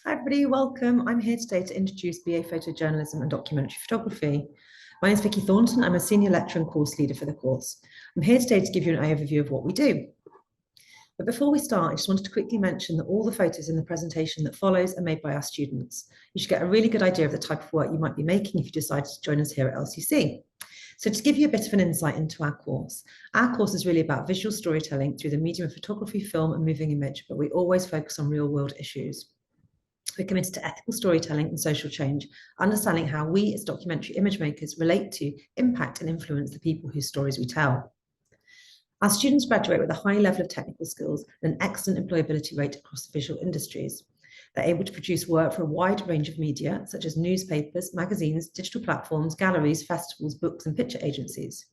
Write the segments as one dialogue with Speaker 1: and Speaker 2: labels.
Speaker 1: Hi everybody, welcome. I'm here today to introduce BA Photojournalism and Documentary Photography. My name is Vicki Thornton. I'm a senior lecturer and course leader for the course. I'm here today to give you an overview of what we do. But before we start, I just wanted to quickly mention that all the photos in the presentation that follows are made by our students. You should get a really good idea of the type of work you might be making if you decide to join us here at LCC. So to give you a bit of an insight into our course is really about visual storytelling through the medium of photography, film and moving image, but we always focus on real world issues. We're committed to ethical storytelling and social change, understanding how we as documentary image makers relate to, impact and influence the people whose stories we tell. Our students graduate with a high level of technical skills and an excellent employability rate across the visual industries. They're able to produce work for a wide range of media, such as newspapers, magazines, digital platforms, galleries, festivals, books and picture agencies.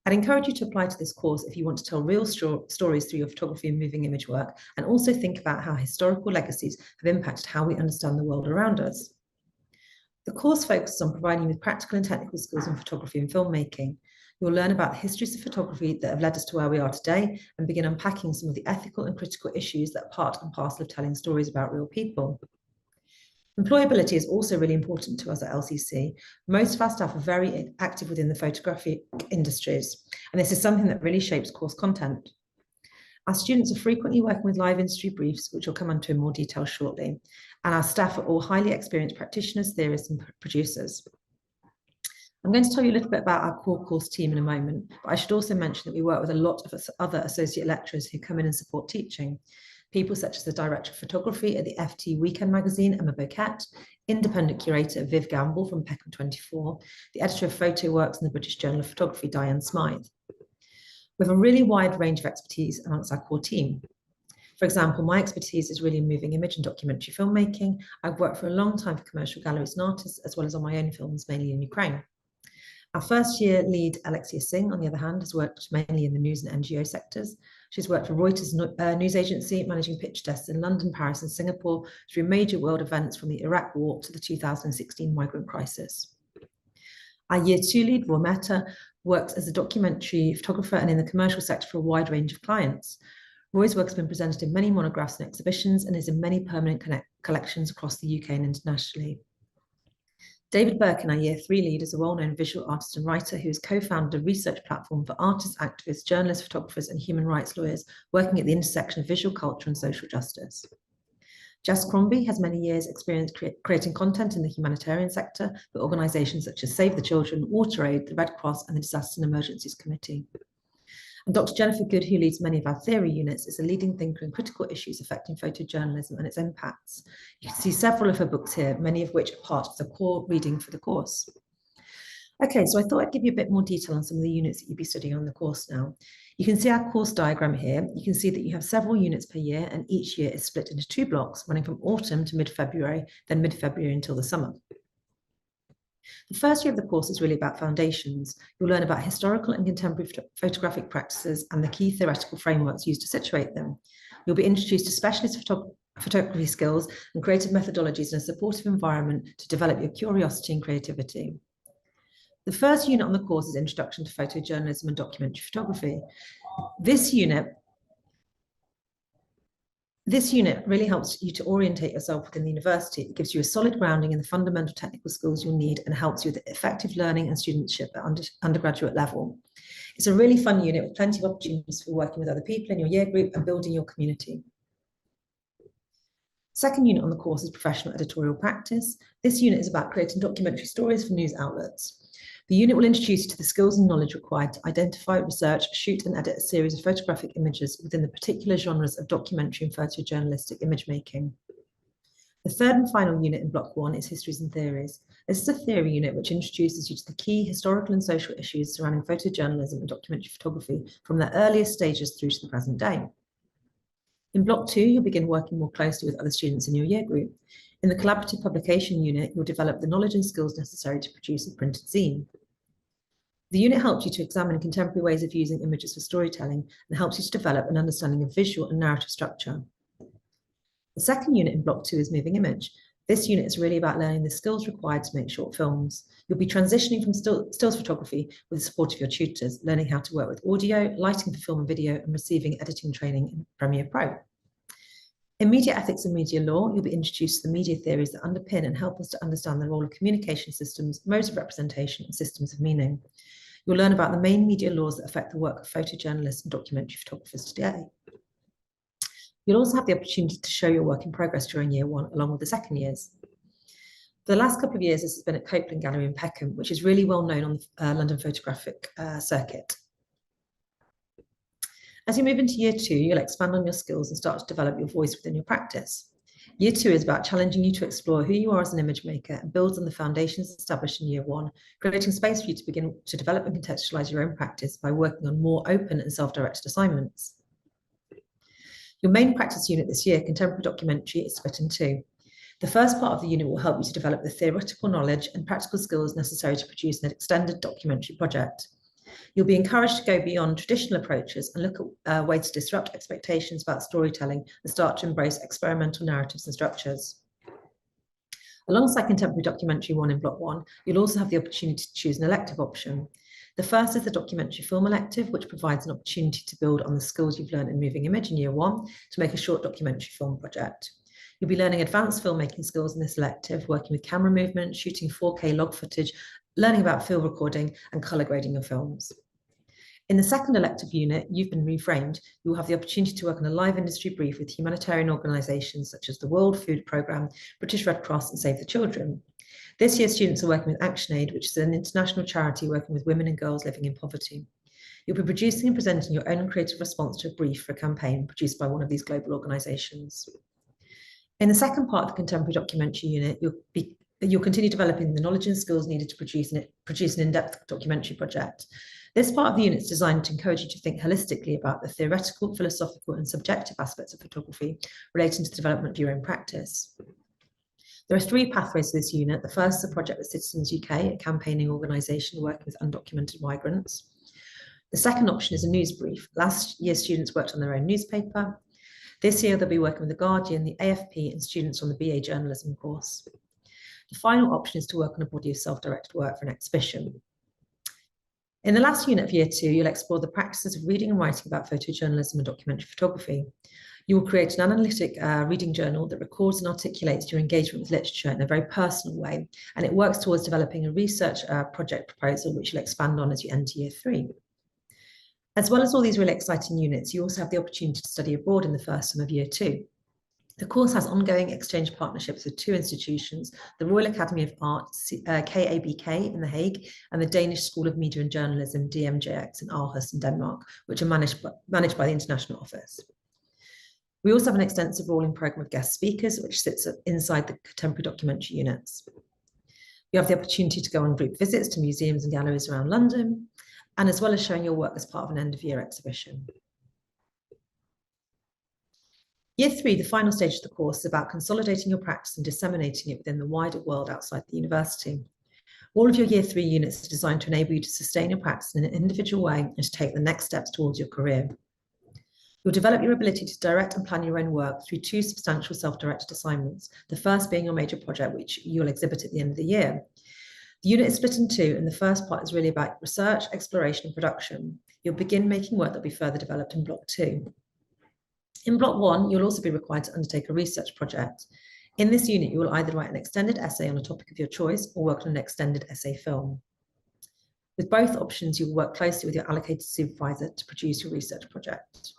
Speaker 1: I'd encourage you to apply to this course if you want to tell real stories through your photography and moving image work, and also think about how historical legacies have impacted how we understand the world around us. The course focuses on providing you with practical and technical skills in photography and filmmaking. You'll learn about the histories of photography that have led us to where we are today and begin unpacking some of the ethical and critical issues that are part and parcel of telling stories about real people. Employability is also really important to us at LCC. Most of our staff are very active within the photographic industries, and this is something that really shapes course content. Our students are frequently working with live industry briefs, which we'll come on to in more detail shortly, and our staff are all highly experienced practitioners, theorists and producers. I'm going to tell you a little bit about our core course team in a moment, but I should also mention that we work with a lot of other associate lecturers who come in and support teaching. People such as the Director of Photography at the FT Weekend magazine, Emma Boquette, Independent Curator Viv Gamble from Peckham 24, the Editor of Photo Works in the British Journal of Photography, Diane Smythe. We have a really wide range of expertise amongst our core team. For example, my expertise is really in moving image and documentary filmmaking. I've worked for a long time for commercial galleries and artists, as well as on my own films, mainly in Ukraine. Our first year lead, Alexia Singh, on the other hand, has worked mainly in the news and NGO sectors. She's worked for Reuters news agency, managing pitch desks in London, Paris and Singapore through major world events from the Iraq War to the 2016 migrant crisis. Our year two lead, Roy Mehta, works as a documentary photographer and in the commercial sector for a wide range of clients. Roy's work has been presented in many monographs and exhibitions and is in many permanent collections across the UK and internationally. David Birkin, our year three lead, is a well-known visual artist and writer who has co-founded a research platform for artists, activists, journalists, photographers, and human rights lawyers working at the intersection of visual culture and social justice. Jess Crombie has many years' experience creating content in the humanitarian sector for organisations such as Save the Children, WaterAid, the Red Cross, and the Disasters and Emergencies Committee. And Dr. Jennifer Good, who leads many of our theory units, is a leading thinker in critical issues affecting photojournalism and its impacts. You can see several of her books here, many of which are part of the core reading for the course. Okay, so I thought I'd give you a bit more detail on some of the units that you'll be studying on the course now. You can see our course diagram here. You can see that you have several units per year, and each year is split into two blocks, running from autumn to mid-February, then mid-February until the summer. The first year of the course is really about foundations. You'll learn about historical and contemporary photographic practices and the key theoretical frameworks used to situate them. You'll be introduced to specialist photography skills and creative methodologies in a supportive environment to develop your curiosity and creativity. The first unit on the course is Introduction to Photojournalism and Documentary Photography. This unit really helps you to orientate yourself within the university. It gives you a solid grounding in the fundamental technical skills you'll need and helps you with effective learning and studentship at undergraduate level. It's a really fun unit with plenty of opportunities for working with other people in your year group and building your community. Second unit on the course is Professional Editorial Practice. This unit is about creating documentary stories for news outlets. The unit will introduce you to the skills and knowledge required to identify, research, shoot and edit a series of photographic images within the particular genres of documentary and photojournalistic image making. The third and final unit in Block 1 is Histories and Theories. This is a theory unit which introduces you to the key historical and social issues surrounding photojournalism and documentary photography from their earliest stages through to the present day. In Block 2, you'll begin working more closely with other students in your year group. In the Collaborative Publication unit, you'll develop the knowledge and skills necessary to produce a printed zine. The unit helps you to examine contemporary ways of using images for storytelling and helps you to develop an understanding of visual and narrative structure. The second unit in Block 2 is Moving Image. This unit is really about learning the skills required to make short films. You'll be transitioning from stills photography with the support of your tutors, learning how to work with audio, lighting for film and video, and receiving editing training in Premiere Pro. In media ethics and media law, you'll be introduced to the media theories that underpin and help us to understand the role of communication systems, modes of representation, and systems of meaning. You'll learn about the main media laws that affect the work of photojournalists and documentary photographers today. You'll also have the opportunity to show your work in progress during year one, along with the second years. For the last couple of years, this has been at Copeland Gallery in Peckham, which is really well known on the London photographic circuit. As you move into year two, you'll expand on your skills and start to develop your voice within your practice. Year two is about challenging you to explore who you are as an image maker and builds on the foundations established in year one, creating space for you to begin to develop and contextualize your own practice by working on more open and self-directed assignments. Your main practice unit this year, contemporary documentary, is split in two. The first part of the unit will help you to develop the theoretical knowledge and practical skills necessary to produce an extended documentary project. You'll be encouraged to go beyond traditional approaches and look at ways to disrupt expectations about storytelling and start to embrace experimental narratives and structures. Alongside contemporary documentary one in block one, you'll also have the opportunity to choose an elective option. The first is the documentary film elective, which provides an opportunity to build on the skills you've learned in moving image in year one to make a short documentary film project. You'll be learning advanced filmmaking skills in this elective, working with camera movement, shooting 4K log footage, learning about film recording and colour grading your films. In the second elective unit, you've been reframed. You will have the opportunity to work on a live industry brief with humanitarian organisations such as the World Food Programme, British Red Cross and Save the Children. This year, students are working with ActionAid, which is an international charity working with women and girls living in poverty. You'll be producing and presenting your own creative response to a brief for a campaign produced by one of these global organisations. In the second part of the contemporary documentary unit, you'll continue developing the knowledge and skills needed to produce an in-depth documentary project. This part of the unit is designed to encourage you to think holistically about the theoretical, philosophical, and subjective aspects of photography relating to the development of your own practice. There are three pathways to this unit. The first is a project with Citizens UK, a campaigning organisation working with undocumented migrants. The second option is a news brief. Last year, students worked on their own newspaper. This year, they'll be working with The Guardian, the AFP, and students on the BA Journalism course. The final option is to work on a body of self-directed work for an exhibition. In the last unit of year two, you'll explore the practices of reading and writing about photojournalism and documentary photography. You will create an analytic reading journal that records and articulates your engagement with literature in a very personal way, and it works towards developing a research project proposal, which you'll expand on as you enter year three. As well as all these really exciting units, you also have the opportunity to study abroad in the first term of year two. The course has ongoing exchange partnerships with two institutions, the Royal Academy of Art, KABK in The Hague, and the Danish School of Media and Journalism, DMJX in Aarhus in Denmark, which are managed by the International Office. We also have an extensive rolling programme of guest speakers, which sits inside the contemporary documentary units. You have the opportunity to go on group visits to museums and galleries around London, and as well as showing your work as part of an end-of-year exhibition. Year three, the final stage of the course, is about consolidating your practice and disseminating it within the wider world outside the university. All of your year three units are designed to enable you to sustain your practice in an individual way and to take the next steps towards your career. You'll develop your ability to direct and plan your own work through two substantial self-directed assignments, the first being your major project, which you'll exhibit at the end of the year. The unit is split in two, and the first part is really about research, exploration, and production. You'll begin making work that will be further developed in block two. In block one, you'll also be required to undertake a research project. In this unit, you will either write an extended essay on a topic of your choice or work on an extended essay film. With both options, you will work closely with your allocated supervisor to produce your research project.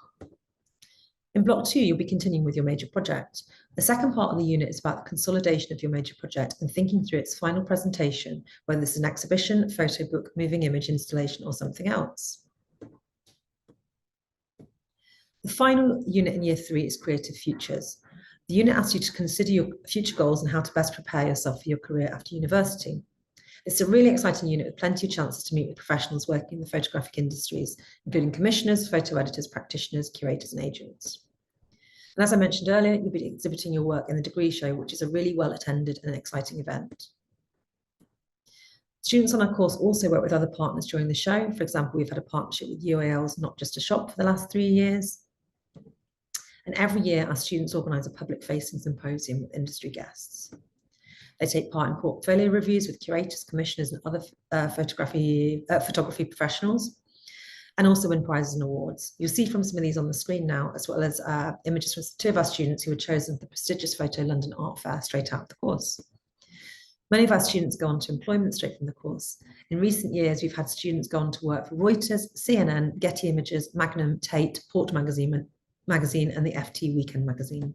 Speaker 1: In block two, you'll be continuing with your major project. The second part of the unit is about the consolidation of your major project and thinking through its final presentation, whether this is an exhibition, photo book, moving image installation, or something else. The final unit in year three is Creative Futures. The unit asks you to consider your future goals and how to best prepare yourself for your career after university. It's a really exciting unit with plenty of chances to meet with professionals working in the photographic industries, including commissioners, photo editors, practitioners, curators, and agents. And as I mentioned earlier, you'll be exhibiting your work in the degree show, which is a really well-attended and exciting event. Students on our course also work with other partners during the show. For example, we've had a partnership with UAL's Not Just a Shop for the last 3 years. And every year, our students organise a public-facing symposium with industry guests. They take part in portfolio reviews with curators, commissioners, and other photography professionals. and also win prizes and awards. You'll see from some of these on the screen now, as well as images from 2 of our students who were chosen for the prestigious Photo London Art Fair straight out of the course. Many of our students go on to employment straight from the course. In recent years, we've had students go on to work for Reuters, CNN, Getty Images, Magnum, Tate, Port Magazine, and the FT Weekend magazine,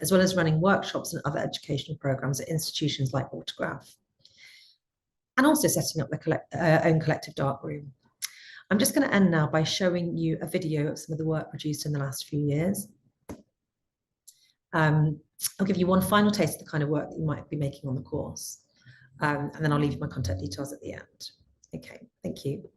Speaker 1: as well as running workshops and other educational programs at institutions like Autograph, and also setting up their own collective darkroom. I'm just going to end now by showing you a video of some of the work produced in the last few years. I'll give you one final taste of the kind of work that you might be making on the course, and then I'll leave you my contact details at the end. Okay, thank you.